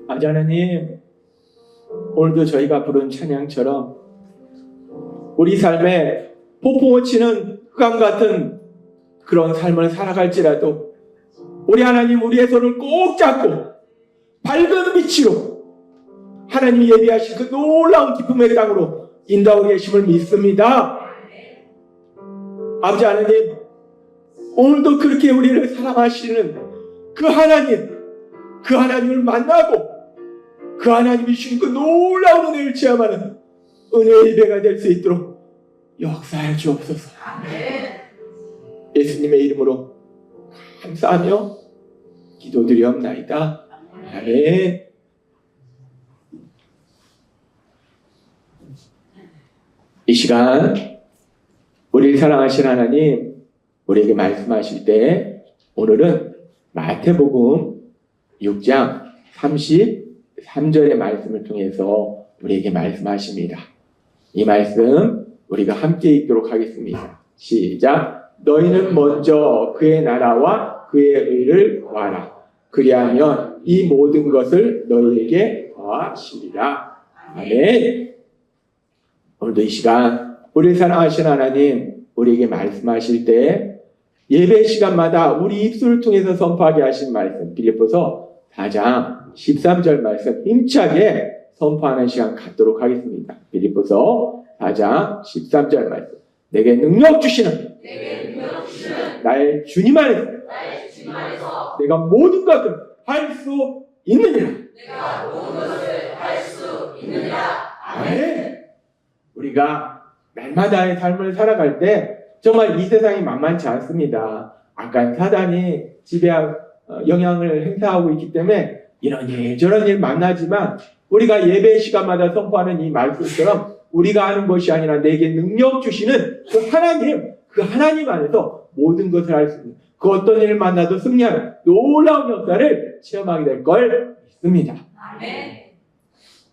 아버지 하나님, 오늘도 저희가 부른 찬양처럼 우리 삶에 폭풍을 치는 흑암 같은 그런 삶을 살아갈지라도 우리 하나님, 우리의 손을 꼭 잡고 밝은 빛으로 하나님이 예비하신 그 놀라운 기쁨의 땅으로 인도하고 계심을 믿습니다. 아버지 하나님, 오늘도 그렇게 우리를 사랑하시는 그 하나님을 만나고 그 하나님이 주신 그 놀라운 은혜를 체험하는 은혜의 예배가 될 수 있도록 역사해 주옵소서. 예수님의 이름으로 감사하며 기도드리옵나이다. 아멘. 이 시간 우리를 사랑하신 하나님, 우리에게 말씀하실 때 오늘은 마태복음 6장 33절의 말씀을 통해서 우리에게 말씀하십니다. 이 말씀 우리가 함께 읽도록 하겠습니다. 시작. 너희는 먼저 그의 나라와 그의 의를 구하라. 그리하면 이 모든 것을 너희에게 더하시리라. 아멘. 오늘도 이 시간 우리를 사랑하신 하나님, 우리에게 말씀하실 때 예배 시간마다 우리 입술을 통해서 선포하게 하신 말씀, 빌립보서 4장 13절 말씀 힘차게 선포하는 시간 갖도록 하겠습니다. 빌립보서 4장 13절 말씀. 내게 능력 주시는 나의 주님 안에서 내가 모든 것을 할 수 있느니라. 아멘. 우리가 날마다의 삶을 살아갈 때 정말 이 세상이 만만치 않습니다. 악한 사단이 지배하고 영향을 행사하고 있기 때문에 이런 일 저런 일 만나지만 우리가 예배 시간마다 선포하는 이 말씀처럼 우리가 하는 것이 아니라 내게 능력 주시는 그 하나님 안에서 모든 것을 할 수 있는 그 어떤 일을 만나도 승리하는 놀라운 역사를 체험하게 될 걸 믿습니다. 아멘.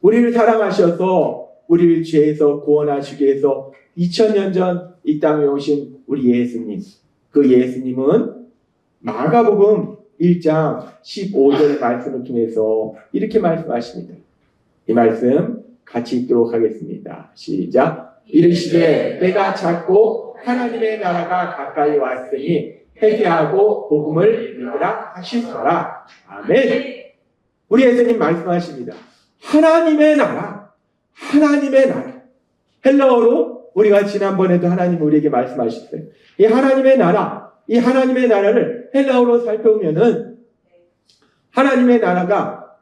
우리를 사랑하셔서 우리를 죄에서 구원하시기 위해서 2000년 전 이 땅에 오신 우리 예수님, 그 예수님은 마가복음 1장 15절의 말씀을 통해서 이렇게 말씀하십니다. 이 말씀 같이 읽도록 하겠습니다. 시작. 이르시되 내가 작고 하나님의 나라가 가까이 왔으니 회개하고 복음을 믿으라 하시더라. 아멘. 우리 예수님 말씀하십니다. 하나님의 나라. 헬라어로 우리가 지난번에도 하나님 우리에게 말씀하셨어요. 이 하나님의 나라를 헬라어로 살펴보면은 하나님의 나라가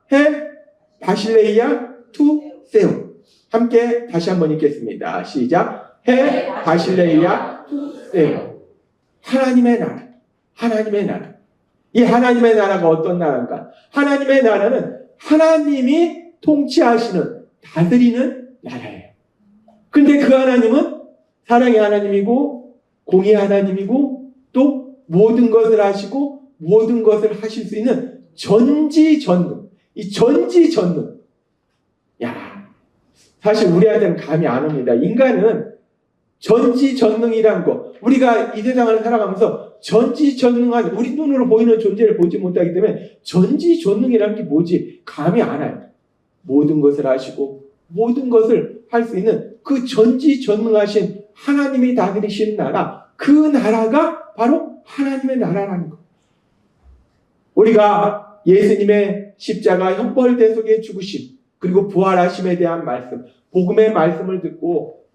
바실레이아 투 세움. 함께 다시 한번 읽겠습니다. 시작. 바실레이아 투 세움. 하나님의 나라. 이 하나님의 나라가 어떤 나라인가? 하나님의 나라는 하나님이 통치하시는, 다스리는 나라예요. 근데 그 하나님은 사랑의 하나님이고 공의의 하나님이고 또 모든 것을 하시고 모든 것을 하실 수 있는 전지전능. 이 전지전능. 사실 우리한테는 감이 안 옵니다. 인간은 전지전능이란 거, 우리가 이 세상을 살아가면서 전지전능한 우리 눈으로 보이는 존재를 보지 못하기 때문에 전지전능이라는 게 뭐지? 감이 안 와요. 모든 것을 하시고 모든 것을 할 수 있는 그 전지전능하신 하나님이 다스리시는 나라, 그 나라가 바로 하나님의 나라라는 것. 우리가 예수님의 십자가 형벌대속의 죽으심 그리고 부활하심에 대한 말씀, 복음의 말씀을 듣고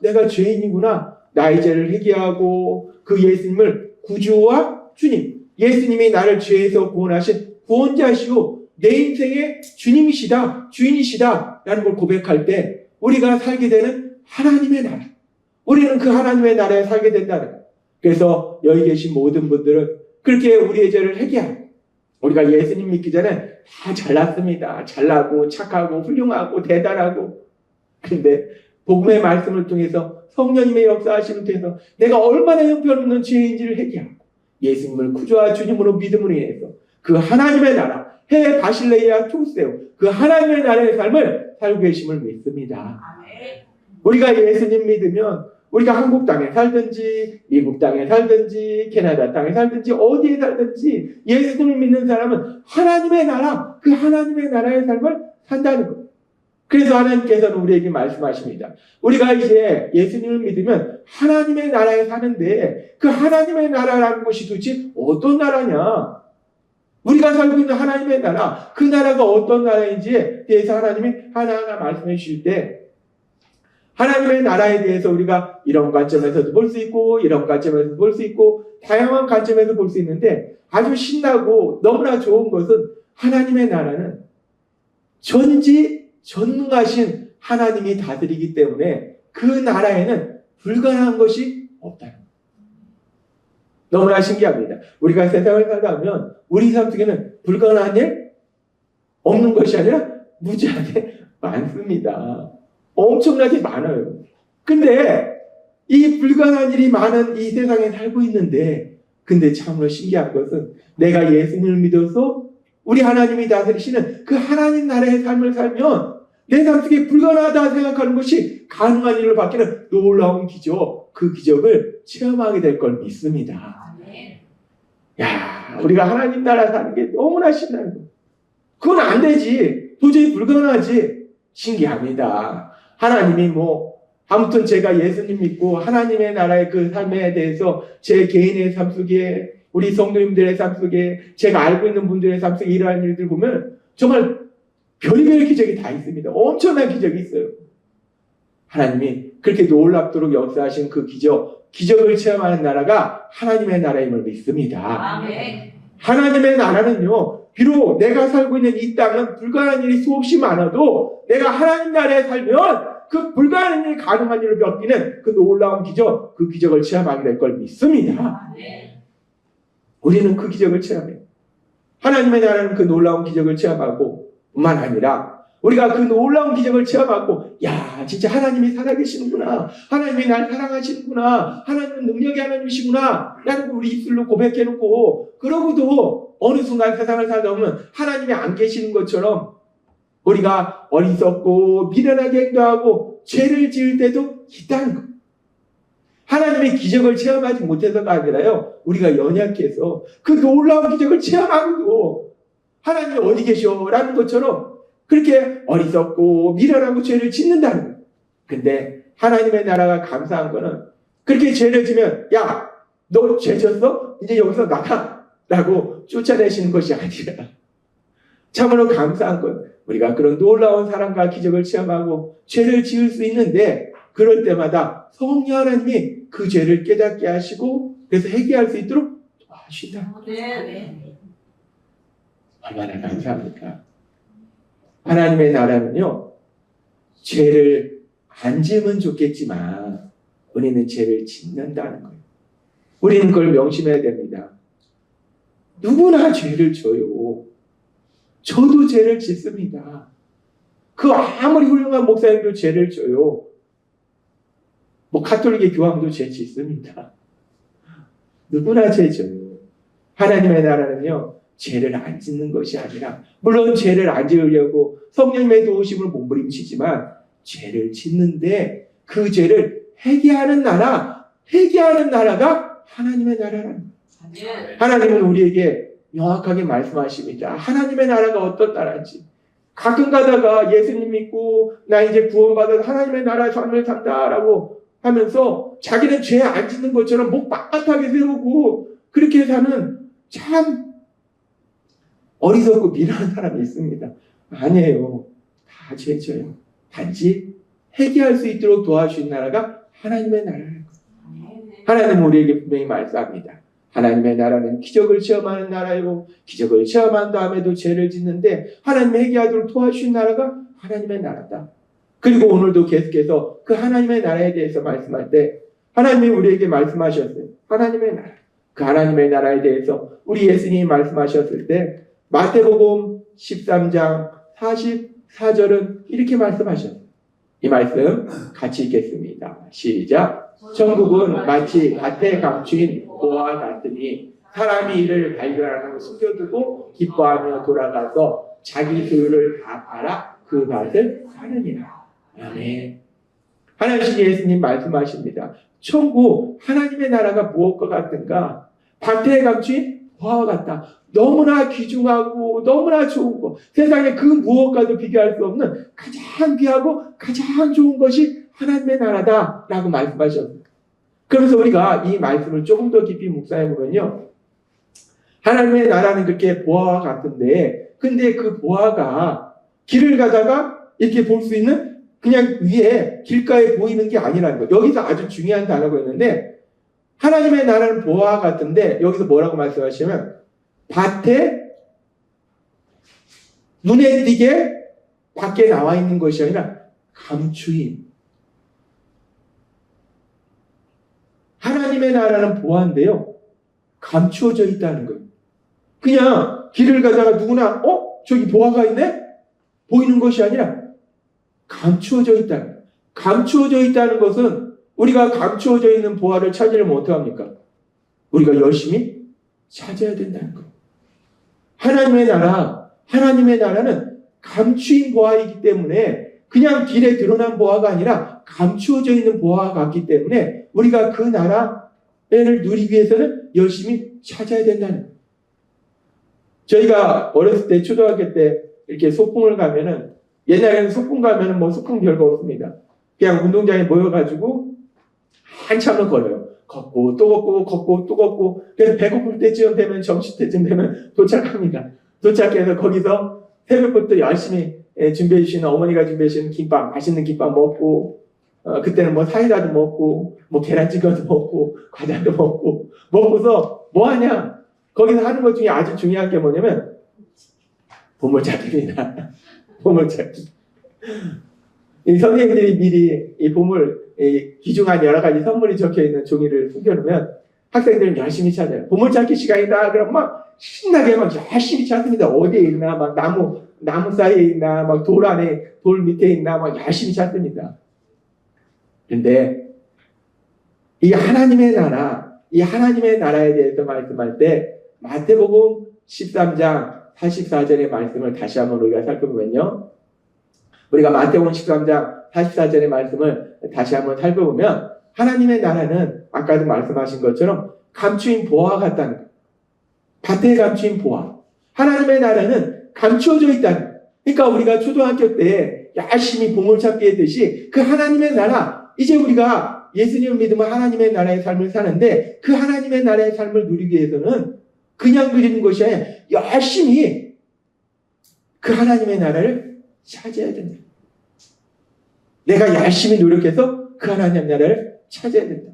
내가 죄인이구나, 나의 죄를 회개하고 그 예수님을 구주와 주님, 예수님이 나를 죄에서 구원하신 구원자시오, 내 인생의 주님이시다, 주인이시다 라는 걸 고백할 때 우리가 살게 되는 하나님의 나라, 우리는 그 하나님의 나라에 살게 된다는 거예요. 그래서 여기 계신 모든 분들은 그렇게 우리의 죄를 회개하고, 우리가 예수님 믿기 전에 다 잘났습니다. 잘나고 착하고 훌륭하고 대단하고, 근데 복음의 말씀을 통해서 성령님의 역사하심을 통해서 내가 얼마나 형편없는 죄인지를 회개하고 예수님을 구주와 주님으로 믿음으로 인해서 그 하나님의 나라, 바실레이아 투세오, 그 하나님의 나라의 삶을 살고 계심을 믿습니다. 우리가 예수님 믿으면 우리가 한국 땅에 살든지 미국 땅에 살든지 캐나다 땅에 살든지 어디에 살든지 예수님을 믿는 사람은 하나님의 나라, 그 하나님의 나라의 삶을 산다는 거예요. 그래서 하나님께서는 우리에게 말씀하십니다. 우리가 이제 예수님을 믿으면 하나님의 나라에 사는데 그 하나님의 나라라는 것이 도대체 어떤 나라냐? 우리가 살고 있는 하나님의 나라, 그 나라가 어떤 나라인지에 대해서 하나님이 하나하나 말씀해 주실 때 하나님의 나라에 대해서 우리가 이런 관점에서도 볼 수 있고 이런 관점에서도 볼 수 있고 다양한 관점에서 볼 수 있는데 아주 신나고 너무나 좋은 것은 하나님의 나라는 전능하신 하나님이 다스리기 때문에 그 나라에는 불가능한 것이 없다는 거예요. 너무나 신기합니다. 우리가 세상을 살다 보면 우리 삶 속에는 불가능한 일 없는 것이 아니라 무지하게 많습니다. 엄청나게 많아요. 근데 이 불가능한 일이 많은 이 세상에 살고 있는데 근데 참으로 신기한 것은 내가 예수님을 믿어서 우리 하나님이 다스리시는 그 하나님 나라의 삶을 살면 내 삶 속에 불가능하다 생각하는 것이 가능한 일로 바뀌는 놀라운 기적, 그 기적을 체험하게 될 걸 믿습니다. 야, 우리가 하나님 나라 사는 게 너무나 신나는 거예요. 그건 안 되지. 도저히 불가능하지. 신기합니다. 하나님이 아무튼 제가 예수님 믿고 하나님의 나라의 그 삶에 대해서 제 개인의 삶 속에 우리 성도님들의 삶 속에 제가 알고 있는 분들의 삶 속에 이러한 일들 보면 정말 별의별 기적이 다 있습니다. 엄청난 기적이 있어요. 하나님이 그렇게 놀랍도록 역사하신 그 기적을 체험하는 나라가 하나님의 나라임을 믿습니다. 아멘. 하나님의 나라는요, 비록 내가 살고 있는 이 땅은 불가능한 일이 수없이 많아도 내가 하나님 나라에 살면 그 불가능한 일이 가능한 일로 바뀌는 그 놀라운 기적, 그 기적을 체험하게 될 걸 믿습니다. 아멘. 우리는 그 기적을 체험해요. 하나님의 나라는 그 놀라운 기적을 체험하고 뿐만 아니라 우리가 그 놀라운 기적을 체험하고 야 진짜 하나님이 살아계시는구나, 하나님이 날 사랑하시는구나, 하나님은 능력의 하나님이시구나 라는 우리 입술로 고백해놓고 그러고도 어느 순간 세상을 살다 보면 하나님이 안 계시는 것처럼 우리가 어리석고 미련하게 행동하고 죄를 지을 때도 있다는 것. 하나님의 기적을 체험하지 못해서가 아니라요, 우리가 연약해서 그 놀라운 기적을 체험하고도 하나님이 어디 계셔? 라는 것처럼 그렇게 어리석고 미련하고 죄를 짓는다는 거예요. 근데 하나님의 나라가 감사한 거는 그렇게 죄를 지면 야, 너 죄 졌어? 이제 여기서 나가! 라고 쫓아내시는 것이 아니라 참으로 감사한 건 우리가 그런 놀라운 사랑과 기적을 체험하고 죄를 지을 수 있는데 그럴 때마다 성령 하나님이 그 죄를 깨닫게 하시고 그래서 회개할 수 있도록 도와주신다. 네. 얼마나 감사합니까? 하나님의 나라는요, 죄를 안 지으면 좋겠지만 우리는 죄를 짓는다는 거예요. 우리는 그걸 명심해야 됩니다. 누구나 죄를 져요. 저도 죄를 짓습니다. 그 아무리 훌륭한 목사님도 죄를 져요. 가톨릭의 교황도 죄 짓습니다. 누구나 죄 져요. 하나님의 나라는요, 죄를 안 짓는 것이 아니라 물론 죄를 안 지으려고 성령님의 도우심을 몸부림치지만 죄를 짓는데 그 죄를 회개하는 나라가 하나님의 나라라는 거예요. 하나님은 우리에게 명확하게 말씀하십니다. 하나님의 나라가 어떤 나라인지. 가끔 가다가 예수님 믿고 나 이제 구원받아서 하나님의 나라 삶을 산다라고 하면서 자기는 죄 안 짓는 것처럼 목 빳빳하게 세우고 그렇게 사는 참 어리석고 미련한 사람이 있습니다. 아니에요. 다 죄져요. 단지 회개할 수 있도록 도와주신 나라가 하나님의 나라라는 거예요. 하나님은 우리에게 분명히 말씀합니다. 하나님의 나라는 기적을 체험하는 나라이고 기적을 체험한 다음에도 죄를 짓는데 하나님이 회개하도록 도와주신 나라가 하나님의 나라다. 그리고 오늘도 계속해서 그 하나님의 나라에 대해서 말씀할 때 하나님이 우리에게 말씀하셨어요. 하나님의 나라. 그 하나님의 나라에 대해서 우리 예수님이 말씀하셨을 때 마태복음 13장 44절은 이렇게 말씀하셨어요. 이 말씀 같이 읽겠습니다. 시작. 천국은 마치 밭에 감추인 보와 같으니 사람이 이를 발견하고 숨겨두고 기뻐하며 돌아가서 자기 소유를 다 팔아 그 밭을 사느니라. 아멘. 하나님 예수님 말씀하십니다. 천국 하나님의 나라가 무엇과 같은가? 밭에 감춘 보화와 같다. 너무나 귀중하고 너무나 좋은 것, 세상에 그 무엇과도 비교할 수 없는 가장 귀하고 가장 좋은 것이 하나님의 나라다 라고 말씀하셨습니다. 그래서 우리가 이 말씀을 조금 더 깊이 묵상해보면요, 하나님의 나라는 그렇게 보화와 같은데, 근데 그 보화가 길을 가다가 이렇게 볼 수 있는 그냥 위에 길가에 보이는 게 아니라는 거예요. 여기서 아주 중요한 단어가 있는데, 하나님의 나라는 보화와 같은데 여기서 뭐라고 말씀하시면, 밭에 눈에 띄게 밖에 나와 있는 것이 아니라 감추인, 하나님의 나라는 보화인데요, 감추어져 있다는 거예요. 그냥 길을 가다가 누구나 저기 보화가 있네? 보이는 것이 아니라 감추어져 있다는 거예요. 감추어져 있다는 것은 우리가 감추어져 있는 보화를 찾으려면 어떻게 합니까? 우리가 열심히 찾아야 된다는 거예요. 하나님의 나라는 감추인 보화이기 때문에 그냥 길에 드러난 보화가 아니라 감추어져 있는 보화가 같기 때문에 우리가 그 나라를 누리기 위해서는 열심히 찾아야 된다는 거예요. 저희가 어렸을 때 초등학교 때 이렇게 소풍을 가면은, 옛날에는 소풍 가면은 뭐 소풍 별거 없습니다. 그냥 운동장에 모여가지고 한참을 걸어요. 걷고 또 걷고 걷고 또 걷고, 그래서 배고플 때쯤 되면, 점심 때쯤 되면 도착합니다. 도착해서 거기서 새벽부터 열심히 준비해 주시는, 어머니가 준비해 주시는 김밥, 맛있는 김밥 먹고, 그때는 뭐 사이다도 먹고 뭐 계란찌개도 먹고 과자도 먹고서 뭐 하냐, 거기서 하는 것 중에 아주 중요한 게 뭐냐면 보물찾기입니다. 보물찾기. 이 선생님들이 미리 이 보물, 귀중한 여러 가지 선물이 적혀 있는 종이를 숨겨놓으면 학생들은 열심히 찾아요. 보물찾기 시간이다 그럼 막 신나게 막 열심히 찾습니다. 어디에 있나, 막 나무 사이에 있나, 막 돌 안에, 돌 밑에 있나, 막 열심히 찾습니다. 근데 이 하나님의 나라에 대해서 말씀할 때 마태복음 13장 44절의 말씀을 다시 한번 우리가 살펴보면요, 우리가 마태복음 13장 44절의 말씀을 다시 한번 살펴보면, 하나님의 나라는 아까도 말씀하신 것처럼 감추인 보화와 같다는 거예요. 밭에 감추인 보화. 하나님의 나라는 감추어져 있다는 거예요. 그러니까 우리가 초등학교 때 열심히 보물찾기 했듯이 그 하나님의 나라, 이제 우리가 예수님을 믿으면 하나님의 나라의 삶을 사는데, 그 하나님의 나라의 삶을 누리기 위해서는 그냥 누리는 것이 아니라 열심히 그 하나님의 나라를 찾아야 된다. 내가 열심히 노력해서 그 하나님의 나라를 찾아야 된다.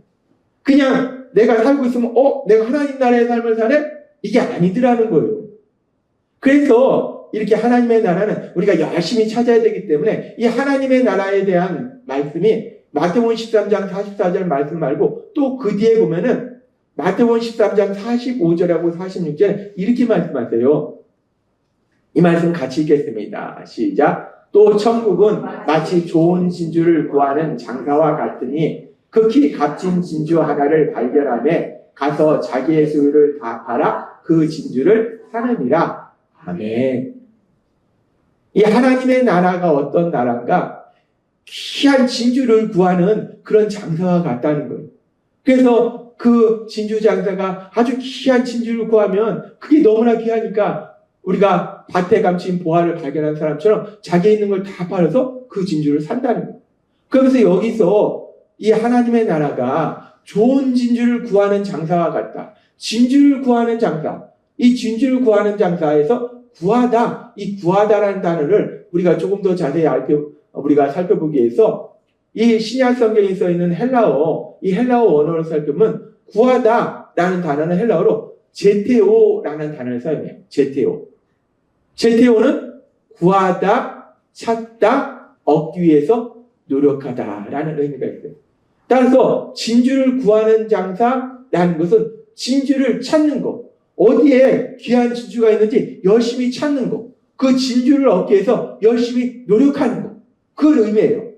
그냥 내가 살고 있으면 내가 하나님 나라의 삶을 사네? 이게 아니더라는 거예요. 그래서 이렇게 하나님의 나라는 우리가 열심히 찾아야 되기 때문에, 이 하나님의 나라에 대한 말씀이 마태복음 13장 44절 말씀 말고 또 그 뒤에 보면은 마태복음 13장 45절하고 46절에 이렇게 말씀하세요. 이 말씀 같이 읽겠습니다. 시작. 또 천국은 마치 좋은 진주를 구하는 장사와 같으니, 극히 값진 진주 하나를 발견하매 가서 자기의 소유를 다 팔아 그 진주를 사느니라. 아멘. 이 하나님의 나라가 어떤 나라인가? 귀한 진주를 구하는 그런 장사와 같다는 거예요. 그래서 그 진주 장사가 아주 귀한 진주를 구하면 그게 너무나 귀하니까 우리가 밭에 감춘 보화를 발견한 사람처럼 자기에 있는 걸 다 팔아서 그 진주를 산다는 거예요. 그래서 여기서 이 하나님의 나라가 좋은 진주를 구하는 장사와 같다. 진주를 구하는 장사. 이 진주를 구하는 장사에서 구하다, 이 구하다라는 단어를 우리가 조금 더 자세히 우리가 살펴보기 위해서 이 신약 성경에 써 있는 이 헬라어 원어를 살펴보면 구하다라는 단어는 헬라어로 제테오라는 단어를 사용해요. 제테오는 구하다, 찾다, 얻기 위해서 노력하다라는 의미가 있어요. 따라서 진주를 구하는 장사라는 것은 진주를 찾는 것, 어디에 귀한 진주가 있는지 열심히 찾는 것, 그 진주를 얻기 위해서 열심히 노력하는 것, 그 의미예요.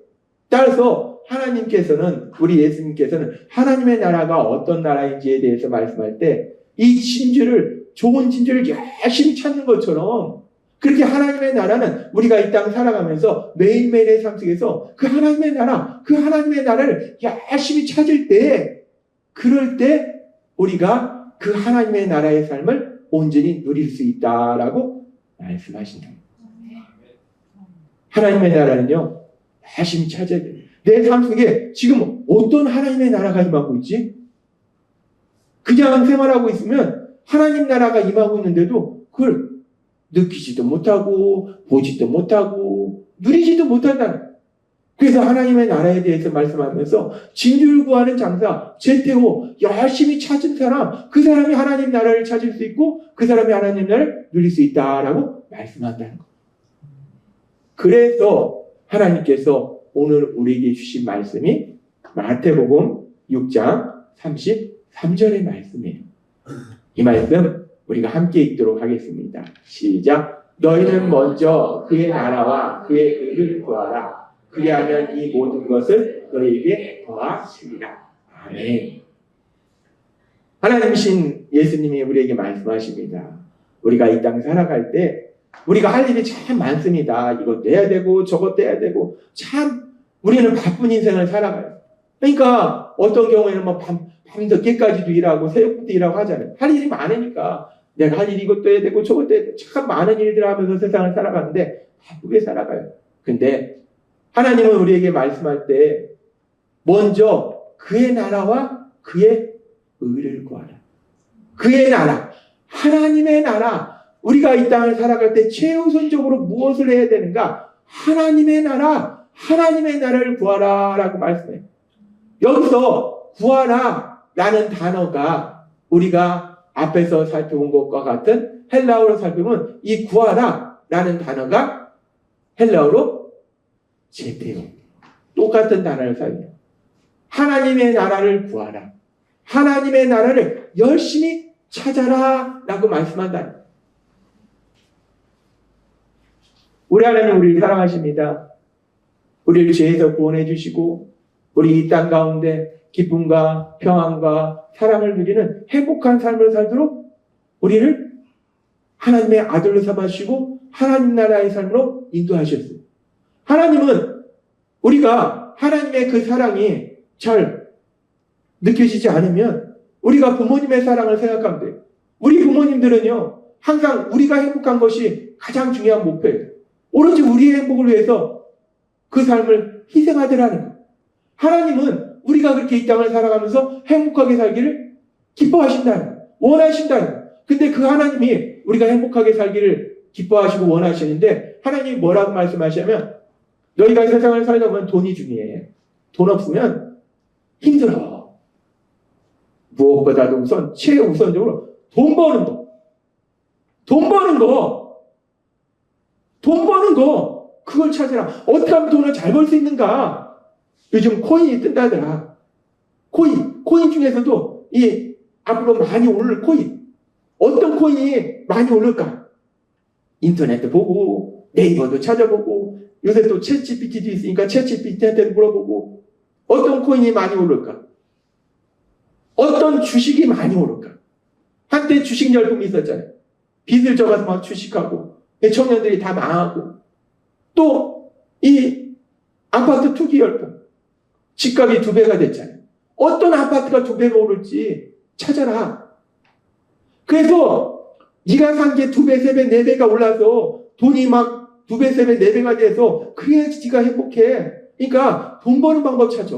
따라서 하나님께서는, 우리 예수님께서는 하나님의 나라가 어떤 나라인지에 대해서 말씀할 때 이 진주를, 좋은 진주를 열심히 찾는 것처럼 그렇게 하나님의 나라는 우리가 이 땅 살아가면서 매일매일의 삶 속에서 그 하나님의 나라, 그 하나님의 나라를 열심히 찾을 때, 그럴 때 우리가 그 하나님의 나라의 삶을 온전히 누릴 수 있다라고 말씀하신다. 하나님의 나라는요, 열심히 찾아야 돼요. 내 삶 속에 지금 어떤 하나님의 나라가 임하고 있지? 그냥 생활하고 있으면 하나님 나라가 임하고 있는데도 그걸 느끼지도 못하고 보지도 못하고 누리지도 못한다. 그래서 하나님의 나라에 대해서 말씀하면서 진주를 구하는 장사 제테오 열심히 찾은 사람, 그 사람이 하나님 나라를 찾을 수 있고 그 사람이 하나님 나라를 누릴 수 있다라고 말씀한다는 것. 그래서 하나님께서 오늘 우리에게 주신 말씀이 마태복음 6장 33절의 말씀이에요. 이 말씀 우리가 함께 읽도록 하겠습니다. 시작. 너희는 먼저 그의 나라와 그의 의를 구하라. 그리하면 이 모든 것을 너희에게 더하시리라. 아멘. 하나님이신 예수님이 우리에게 말씀하십니다. 우리가 이 땅 살아갈 때 우리가 할 일이 참 많습니다. 이것도 해야 되고 저것도 해야 되고 참 우리는 바쁜 인생을 살아가요. 그러니까 어떤 경우에는 뭐 밤늦게까지도 일하고 새벽부터 일하고 하잖아요. 할 일이 많으니까 내가 할 일 이것도 해야 되고 저것도 해야 되고 참 많은 일들을 하면서 세상을 살아가는데 바쁘게 살아가요. 근데 하나님은 우리에게 말씀할 때 먼저 그의 나라와 그의 의를 구하라. 그의 나라, 하나님의 나라. 우리가 이 땅을 살아갈 때 최우선적으로 무엇을 해야 되는가? 하나님의 나라, 하나님의 나라를 구하라 라고 말씀해요. 여기서 구하라 라는 단어가 우리가 앞에서 살펴본 것과 같은 헬라어로 살펴보면 이 구하라 라는 단어가 헬라어로 제테오. 똑같은 단어를 사용해요. 하나님의 나라를 구하라. 하나님의 나라를 열심히 찾아라 라고 말씀한다. 우리 하나님 우리를 사랑하십니다. 우리를 죄에서 구원해 주시고 우리 이 땅 가운데 기쁨과 평안과 사랑을 누리는 행복한 삶을 살도록 우리를 하나님의 아들로 삼아주시고 하나님 나라의 삶으로 인도하셨어요. 하나님은 우리가 하나님의 그 사랑이 잘 느껴지지 않으면 우리가 부모님의 사랑을 생각하면 돼요. 우리 부모님들은요 항상 우리가 행복한 것이 가장 중요한 목표예요. 오로지 우리의 행복을 위해서 그 삶을 희생하더라는 거예요. 하나님은 우리가 그렇게 이 땅을 살아가면서 행복하게 살기를 기뻐하신다는 거예요. 원하신다는 거예요. 근데 그 하나님이 우리가 행복하게 살기를 기뻐하시고 원하시는데 하나님이 뭐라고 말씀하시냐면 너희가 이 세상을 살다 보면 돈이 중요해. 돈 없으면 힘들어. 무엇보다도 우선 최우선적으로 돈 버는 거. 돈 버는 거. 돈 버는 거. 그걸 찾으라. 어떻게 하면 돈을 잘 벌 수 있는가? 요즘 코인이 뜬다더라. 코인 중에서도 이 앞으로 많이 오를 코인. 어떤 코인이 많이 오를까? 인터넷도 보고 네이버도 찾아보고 요새 또 챗GPT도 있으니까 챗GPT한테 물어보고 어떤 코인이 많이 오를까? 어떤 주식이 많이 오를까? 한때 주식 열풍이 있었잖아요. 빚을 져가서 막 주식하고 청년들이 다 망하고 또 이 아파트 투기 열풍 집값이 2배가 됐잖아요. 어떤 아파트가 2배가 오를지 찾아라. 그래서 네가 산 게 2배, 3배, 4배가 올라서 돈이 막 2배, 3배, 4배가 돼서 그래야지 네가 행복해. 그러니까 돈 버는 방법 찾아.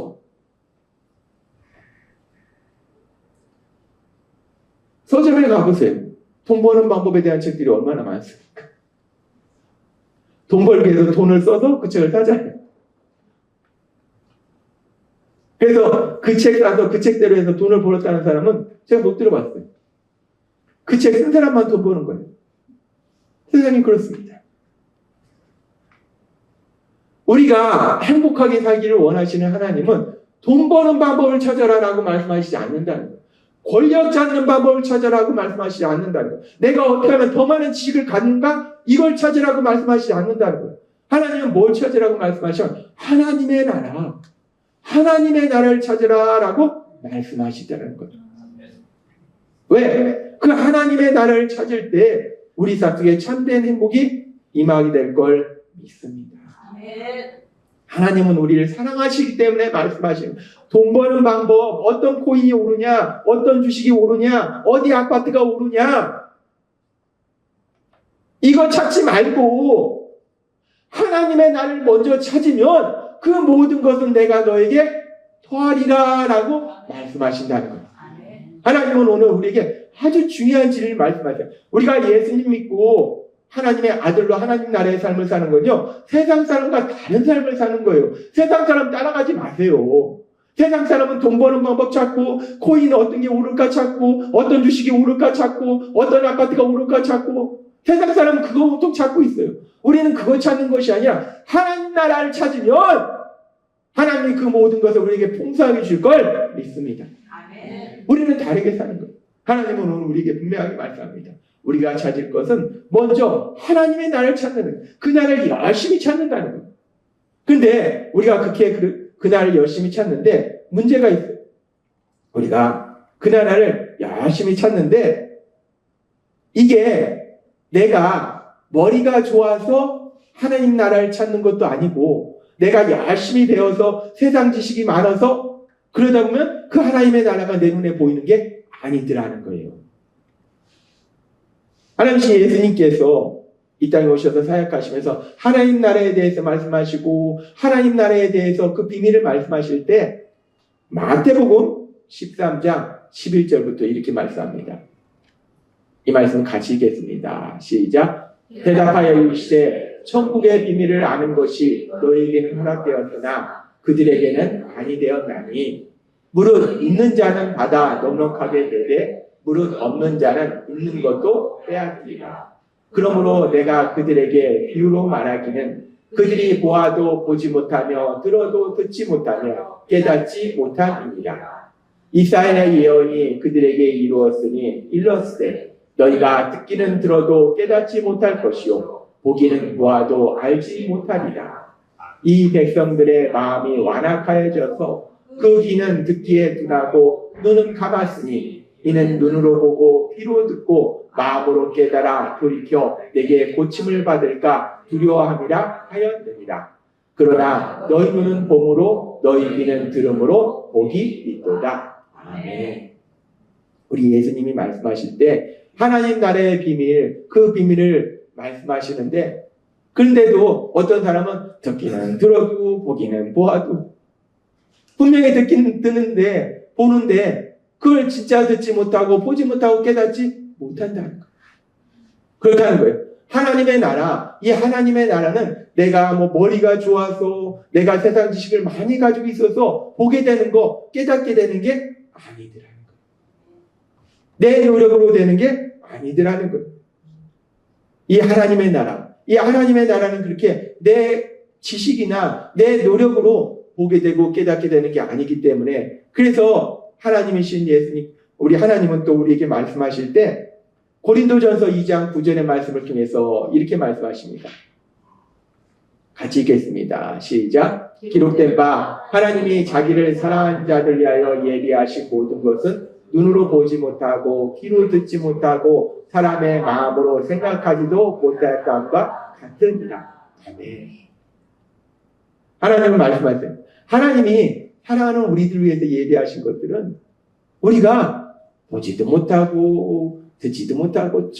서점에 가보세요. 돈 버는 방법에 대한 책들이 얼마나 많습니까? 돈 벌기 위해서 돈을 써서 그 책을 사잖아요. 그래서 그 책 사서 그 책대로 해서 돈을 벌었다는 사람은 제가 못 들어봤어요. 그 책 쓴 사람만 돈 버는 거예요. 세상이 그렇습니다. 우리가 행복하게 살기를 원하시는 하나님은 돈 버는 방법을 찾아라라고 말씀하시지 않는다는 거예요. 권력 찾는 방법을 찾아라고 말씀하시지 않는다는 거예요. 내가 어떻게 하면 더 많은 지식을 갖는가? 이걸 찾으라고 말씀하시지 않는다는 거예요. 하나님은 뭘 찾으라고 말씀하시면 하나님의 나라, 하나님의 나라를 찾으라라고 말씀하시다는 거죠. 왜? 그 하나님의 나라를 찾을 때 우리 삶 속에 참된 행복이 임하게 될 걸 믿습니다. 하나님은 우리를 사랑하시기 때문에 말씀하시는 돈 버는 방법, 어떤 코인이 오르냐, 어떤 주식이 오르냐, 어디 아파트가 오르냐, 이거 찾지 말고 하나님의 나를 먼저 찾으면 그 모든 것은 내가 너에게 더하리라 라고 말씀하신다는 거예요. 하나님은 오늘 우리에게 아주 중요한 진리를 말씀하세요. 우리가 예수님 믿고 하나님의 아들로 하나님 나라의 삶을 사는 건요, 세상 사람과 다른 삶을 사는 거예요. 세상 사람 따라가지 마세요. 세상 사람은 돈 버는 방법 찾고, 코인 어떤 게 오를까 찾고, 어떤 주식이 오를까 찾고, 어떤 아파트가 오를까 찾고, 세상 사람은 그거 보통 찾고 있어요. 우리는 그거 찾는 것이 아니라 하나님 나라를 찾으면 하나님이 그 모든 것을 우리에게 풍성하게 줄 걸 믿습니다. 우리는 다르게 사는 거예요. 하나님은 오늘 우리에게 분명하게 말씀합니다. 우리가 찾을 것은 먼저 하나님의 나라를 찾는 거예요. 그 나라를 열심히 찾는다는 거예요. 그런데 우리가 그렇게 그 나라를 열심히 찾는데 문제가 있어요. 우리가 그 나라를 열심히 찾는데 이게 내가 머리가 좋아서 하나님 나라를 찾는 것도 아니고 내가 열심히 배워서 세상 지식이 많아서 그러다 보면 그 하나님의 나라가 내 눈에 보이는 게 아니더라는 거예요. 하나님이신 예수님께서 이 땅에 오셔서 사역하시면서 하나님 나라에 대해서 말씀하시고 하나님 나라에 대해서 그 비밀을 말씀하실 때 마태복음 13장 11절부터 이렇게 말씀합니다. 이 말씀 같이 읽겠습니다. 시작. 대답하여 이르시되 천국의 비밀을 아는 것이 너희에게는 허락되었으나 그들에게는 아니 되었나니 무릇 있는 자는 받아 넉넉하게 되되 무릇 없는 자는 있는 것도 빼앗으리라. 그러므로 내가 그들에게 비유로 말하기는 그들이 보아도 보지 못하며 들어도 듣지 못하며 깨닫지 못함이니라. 이사야의 예언이 그들에게 이루었으니 일렀으되 너희가 듣기는 들어도 깨닫지 못할 것이요 보기는 보아도 알지 못하리라. 이 백성들의 마음이 완악하여져서 그 귀는 듣기에 둔하고 눈은 감았으니 이는 눈으로 보고 귀로 듣고 마음으로 깨달아 돌이켜 내게 고침을 받을까 두려워함이라 하였느니라. 그러나 너희 눈은 봄으로 너희 귀는 들음으로 복이 있도다. 아멘. 우리 예수님이 말씀하실 때 하나님 나라의 비밀, 그 비밀을 말씀하시는데 그런데도 어떤 사람은 듣기는 들어도 보기는 보아도 분명히 듣기는 듣는데 보는데 그걸 진짜 듣지 못하고 보지 못하고 깨닫지 못한다는 거예요. 그렇다는 거예요. 하나님의 나라, 이 하나님의 나라는 내가 뭐 머리가 좋아서 내가 세상 지식을 많이 가지고 있어서 보게 되는 거, 깨닫게 되는 게 아니더라는 거예요. 내 노력으로 되는 게 아니더라는 거예요. 이 하나님의 나라, 이 하나님의 나라는 그렇게 내 지식이나 내 노력으로 보게 되고 깨닫게 되는 게 아니기 때문에 그래서 하나님이신 예수님, 우리 하나님은 또 우리에게 말씀하실 때 고린도전서 2장 9절의 말씀을 통해서 이렇게 말씀하십니다. 같이 읽겠습니다. 시작. 기록된 바 하나님이 자기를 사랑하는 자들 위하여 예비하신 모든 것은 눈으로 보지 못하고 귀로 듣지 못하고 사람의 마음으로 생각하지도 못할 것과 같으니라. 아멘. 하나님은 말씀하세요. 하나님이 사랑하는 우리들을 위해서 예비하신 것들은 우리가 보지도 못하고 듣지도 못하고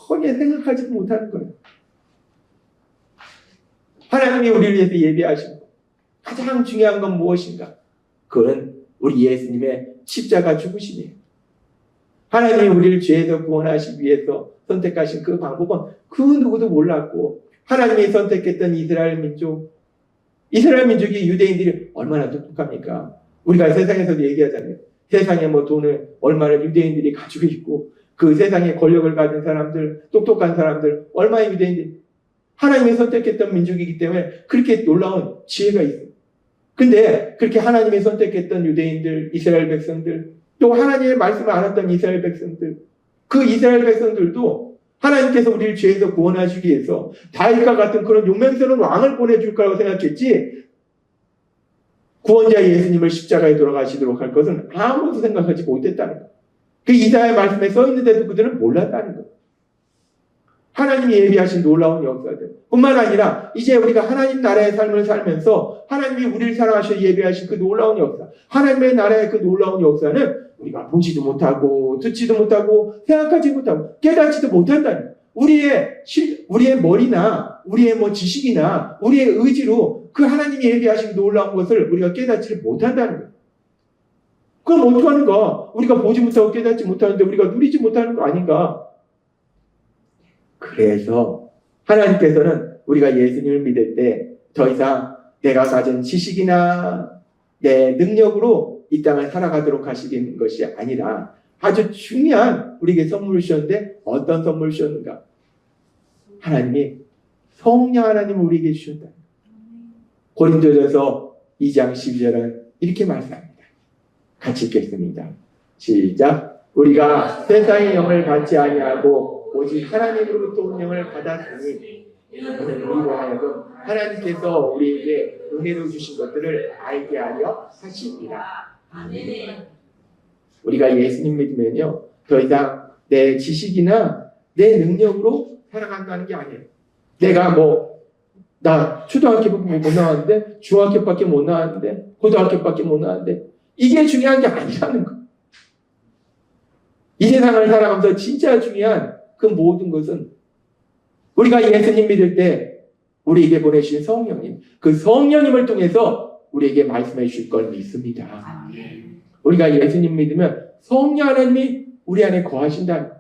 전혀 생각하지도 못하는 거예요. 하나님이 우리를 위해서 예비하신 것. 가장 중요한 건 무엇인가? 그건 우리 예수님의 십자가 죽으심이에요. 하나님이 우리를 죄에서 구원하시기 위해서 선택하신 그 방법은 그 누구도 몰랐고 하나님이 선택했던 이스라엘 민족이 유대인들이 얼마나 똑똑합니까? 우리가 세상에서도 얘기하잖아요. 세상에 뭐 돈을 얼마나 유대인들이 가지고 있고 그 세상에 권력을 가진 사람들, 똑똑한 사람들, 얼마나 유대인들이 하나님이 선택했던 민족이기 때문에 그렇게 놀라운 지혜가 있어요. 근데 그렇게 하나님이 선택했던 유대인들, 이스라엘 백성들, 또 하나님의 말씀을 알았던 이스라엘 백성들, 그 이스라엘 백성들도 하나님께서 우리를 죄에서 구원하시기 위해서 다윗과 같은 그런 용맹스러운 왕을 보내줄 거라고 생각했지 구원자 예수님을 십자가에 돌아가시도록 할 것은 아무도 생각하지 못했다는 거예요. 그 이사야의 말씀에 써 있는데도 그들은 몰랐다는 거예요. 하나님이 예비하신 놀라운 역사들 뿐만 아니라 이제 우리가 하나님 나라의 삶을 살면서 하나님이 우리를 사랑하셔 예비하신 그 놀라운 역사, 하나님의 나라의 그 놀라운 역사는 우리가 보지도 못하고 듣지도 못하고 생각하지 못하고 깨닫지도 못한다는 우리의 머리나 우리의 지식이나 우리의 의지로 그 하나님이 예비하신 놀라운 것을 우리가 깨닫지를 못한다는 거예요. 그럼 어떻게 하는가? 우리가 보지 못하고 깨닫지 못하는데 우리가 누리지 못하는 거 아닌가? 그래서 하나님께서는 우리가 예수님을 믿을 때 더 이상 내가 가진 지식이나 내 능력으로 이 땅을 살아가도록 하시는 것이 아니라 아주 중요한 우리에게 선물을 주셨는데 어떤 선물을 주셨는가? 하나님이 성령 하나님을 우리에게 주셨다. 고린도전서 2장 12절은 이렇게 말씀합니다. 같이 읽겠습니다. 시작. 우리가 세상의 영을 받지 아니하고 오직 하나님으로부터 운명을 받았으니 이는 우리로 하여금 하나님께서 우리에게 은혜로 주신 것들을 알게 하려 하십니다. 우리가 예수님 믿으면요 더 이상 내 지식이나 내 능력으로 살아간다는 게 아니에요. 내가 나 초등학교밖에 못 나왔는데 중학교밖에 못 나왔는데 고등학교밖에 못 나왔는데 이게 중요한 게 아니라는 거. 이 세상을 살아가면서 진짜 중요한 그 모든 것은 우리가 예수님 믿을 때 우리에게 보내주신 성령님, 그 성령님을 통해서 우리에게 말씀해 주실 걸 믿습니다. 우리가 예수님 믿으면 성령 하나님이 우리 안에 거하신다는 거예요.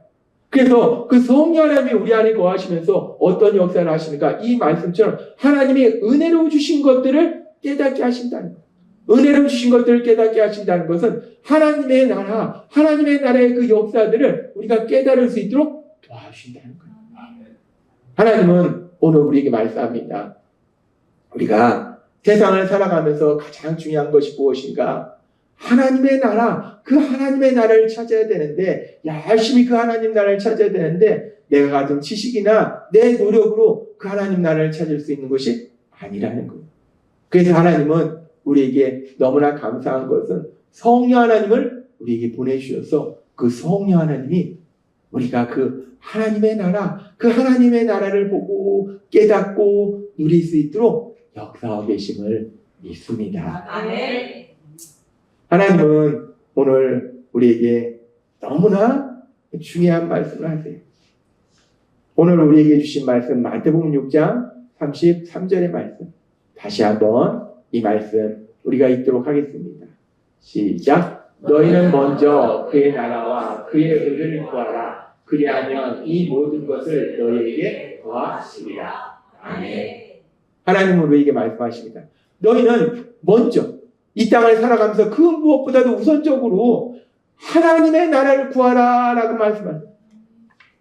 그래서 그 성령 하나님이 우리 안에 거하시면서 어떤 역사를 하시는가? 이 말씀처럼 하나님이 은혜로 주신 것들을 깨닫게 하신다는 거예요. 은혜로 주신 것들을 깨닫게 하신다는 것은 하나님의 나라의 그 역사들을 우리가 깨달을 수 있도록 도와주신다는 거예요. 하나님은 오늘 우리에게 말씀합니다. 우리가 세상을 살아가면서 가장 중요한 것이 무엇인가? 하나님의 나라, 그 하나님의 나라를 찾아야 되는데, 열심히 그 하나님 나라를 찾아야 되는데, 내가 가진 지식이나 내 노력으로 그 하나님 나라를 찾을 수 있는 것이 아니라는 거예요. 그래서 하나님은 우리에게 너무나 감사한 것은 성령 하나님을 우리에게 보내주셔서 그 성령 하나님이 우리가 그 하나님의 나라, 그 하나님의 나라를 보고 깨닫고 누릴 수 있도록 역사하고 계심을 믿습니다. 아멘. 하나님은 오늘 우리에게 너무나 중요한 말씀을 하세요. 오늘 우리에게 주신 말씀 마태복음 6장 33절의 말씀. 다시 한번 이 말씀 우리가 읽도록 하겠습니다. 시작. 너희는 먼저 그의 나라와 그의 의를 구하라. 그리하면 이 모든 것을 너희에게 더하시리라. 아멘. 하나님은 우리에게 말씀하십니다. 너희는 먼저 이 땅을 살아가면서 그 무엇보다도 우선적으로 하나님의 나라를 구하라 라고 말씀합니다.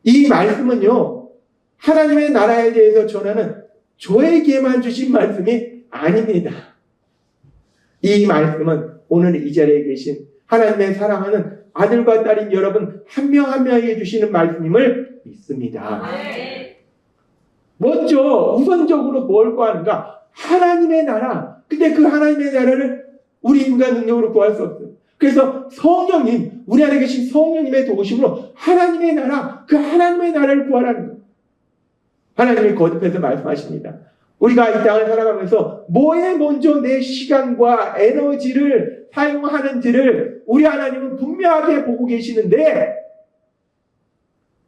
이 말씀은요 하나님의 나라에 대해서 전하는 저에게만 주신 말씀이 아닙니다. 이 말씀은 오늘 이 자리에 계신 하나님의 사랑하는 아들과 딸인 여러분 한 명 한 명에게 주시는 말씀임을 믿습니다. 먼저 우선적으로 뭘 구하는가? 하나님의 나라. 근데 그 하나님의 나라를 우리 인간 능력으로 구할 수 없어요. 그래서 성령님, 우리 안에 계신 성령님의 도우심으로 하나님의 나라, 그 하나님의 나라를 구하라는 거예요. 하나님이 거듭해서 말씀하십니다. 우리가 이 땅을 살아가면서 뭐에 먼저 내 시간과 에너지를 사용하는지를 우리 하나님은 분명하게 보고 계시는데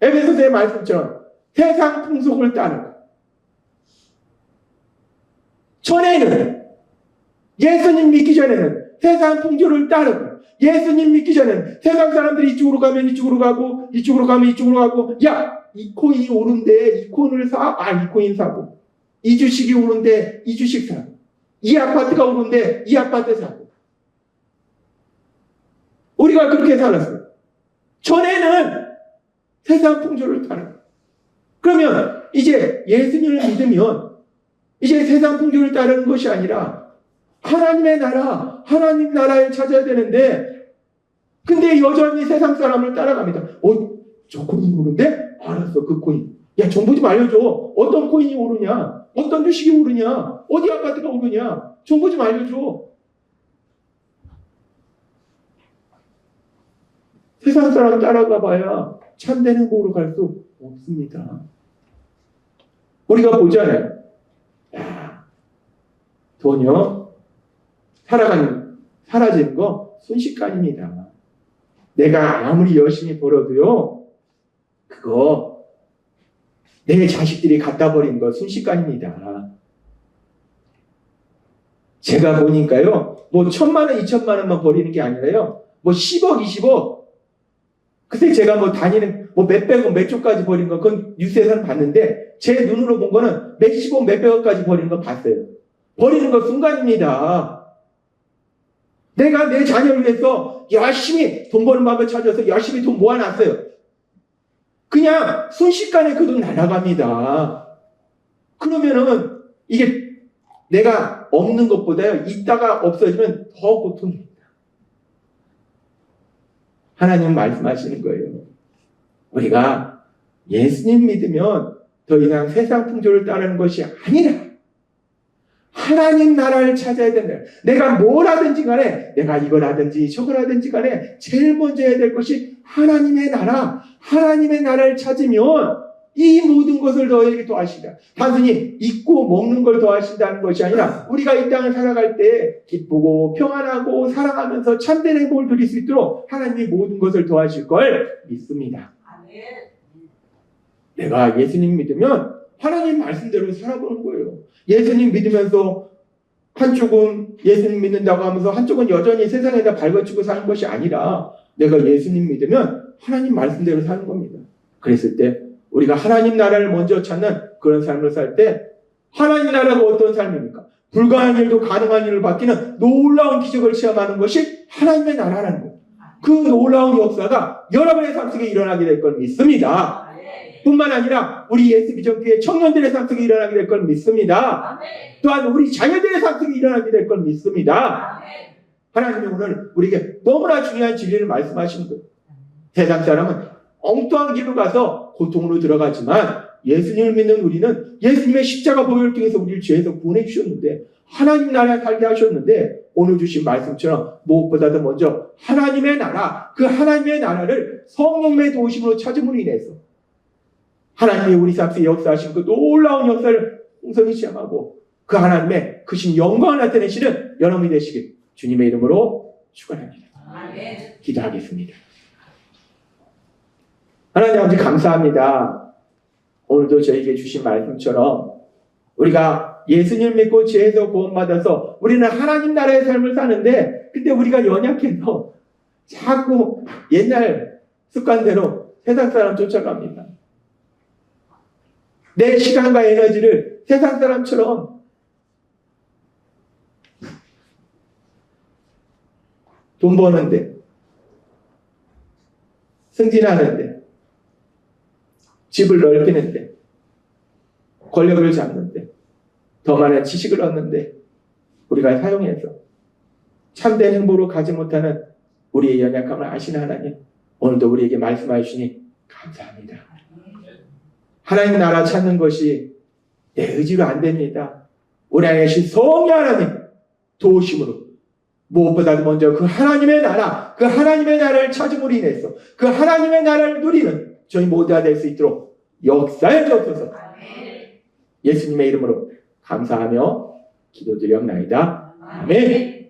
에베소서의 말씀처럼 세상 풍속을 따르고 전에는 예수님 믿기 전에는 세상 풍조를 따르고 예수님 믿기 전에는 세상 사람들이 이쪽으로 가면 이쪽으로 가고 이쪽으로 가면 이쪽으로 가고 야! 이 코인이 오른데 이 코인을 이 코인 사고 이 주식이 오른데 이 주식 사고 이 아파트가 오른데 이 아파트 사고 우리가 그렇게 살았어요. 전에는 세상 풍조를 따르고 그러면 이제 예수님을 믿으면 이제 세상 풍조를 따르는 것이 아니라 하나님의 나라, 하나님 나라에 찾아야 되는데 근데 여전히 세상 사람을 따라갑니다. 저 코인이 오른데? 알았어, 그 코인. 야, 정보 좀 알려줘. 어떤 코인이 오르냐? 어떤 주식이 오르냐? 어디 아파트가 오르냐? 정보 좀 알려줘. 세상 사람 따라가 봐야 참된 행복으로 갈 수 없습니다. 우리가 보잖아요. 야, 돈이요, 사라지는 거 순식간입니다. 내가 아무리 열심히 벌어도요, 그거 내 자식들이 갖다 버리는 거 순식간입니다. 제가 보니까요, 뭐 1,000만 원, 2,000만 원만 버리는 게 아니라요, 뭐 10억, 20억. 그때 제가 뭐 다니는 뭐 몇백억, 몇조까지 버린 거, 그건 뉴스에서는 봤는데, 제 눈으로 본 거는 몇십억, 몇백억까지 버리는 거 봤어요. 버리는 거 순간입니다. 내가 내 자녀를 위해서 열심히 돈 버는 방법을 찾아서 열심히 돈 모아놨어요. 그냥 순식간에 그 돈 날아갑니다. 그러면은 이게 내가 없는 것보다요, 있다가 없어지면 더 고통입니다. 하나님 말씀하시는 거예요. 우리가 예수님 믿으면 더 이상 세상 풍조를 따르는 것이 아니라 하나님 나라를 찾아야 된다. 내가 뭘 하든지 간에, 내가 이걸 하든지 저걸 하든지 간에 제일 먼저 해야 될 것이 하나님의 나라, 하나님의 나라를 찾으면 이 모든 것을 너에게 더하시다. 단순히 입고 먹는 걸 더하신다는 것이 아니라 우리가 이 땅을 살아갈 때 기쁘고 평안하고 사랑하면서 참된 행복을 누릴 수 있도록 하나님이 모든 것을 더하실 걸 믿습니다. 내가 예수님 믿으면 하나님 말씀대로 살아보는 거예요. 예수님 믿으면서 한쪽은 예수님 믿는다고 하면서 한쪽은 여전히 세상에다 발거치고 사는 것이 아니라 내가 예수님 믿으면 하나님 말씀대로 사는 겁니다. 그랬을 때 우리가 하나님 나라를 먼저 찾는 그런 삶을 살 때 하나님 나라가 어떤 삶입니까? 불가능한 일도 가능한 일을 바뀌는 놀라운 기적을 체험하는 것이 하나님의 나라라는 거예요. 그 놀라운 역사가 여러분의 삶 속에 일어나게 될 걸 믿습니다. 뿐만 아니라 우리 예수 비전교회 청년들의 삶 속에 일어나게 될 걸 믿습니다. 또한 우리 자녀들의 삶 속에 일어나게 될 걸 믿습니다. 하나님이 오늘 우리에게 너무나 중요한 진리를 말씀하시는 거예요. 세상 사람은 엉뚱한 길로 가서 고통으로 들어가지만 예수님을 믿는 우리는 예수님의 십자가 보혈을 통해서 우리를 죄에서 구원해 주셨는데 하나님 나라에 살게 하셨는데 오늘 주신 말씀처럼 무엇보다도 먼저 하나님의 나라, 그 하나님의 나라를 성령의 도우심으로 찾음으로 인해서 하나님이 우리 삶 속에 역사하신 그 놀라운 역사를 풍성히 체험하고 그 하나님의 크신 영광을 나타내시는 여러분이 되시길 주님의 이름으로 축원합니다. 기도하겠습니다. 하나님 아버지 감사합니다. 오늘도 저에게 주신 말씀처럼 우리가 예수님 믿고 죄에서 구원받아서 우리는 하나님 나라의 삶을 사는데 근데 우리가 연약해서 자꾸 옛날 습관대로 세상 사람 쫓아갑니다. 내 시간과 에너지를 세상 사람처럼 돈 버는데, 승진하는데, 집을 넓히는데, 권력을 잡는데, 더 많은 지식을 얻는데 우리가 사용해서 참된 행복으로 가지 못하는 우리의 연약함을 아시는 하나님, 오늘도 우리에게 말씀하여 주시니 감사합니다. 하나님 나라 찾는 것이 내 의지로 안 됩니다. 우리 안에 계신 성령 하나님 도우심으로 무엇보다도 먼저 그 하나님의 나라, 그 하나님의 나라를 찾음으로 인해서 그 하나님의 나라를 누리는 저희 모두가 될 수 있도록 역사해 주옵소서. 예수님의 이름으로 감사하며 기도드렸나이다. 아멘.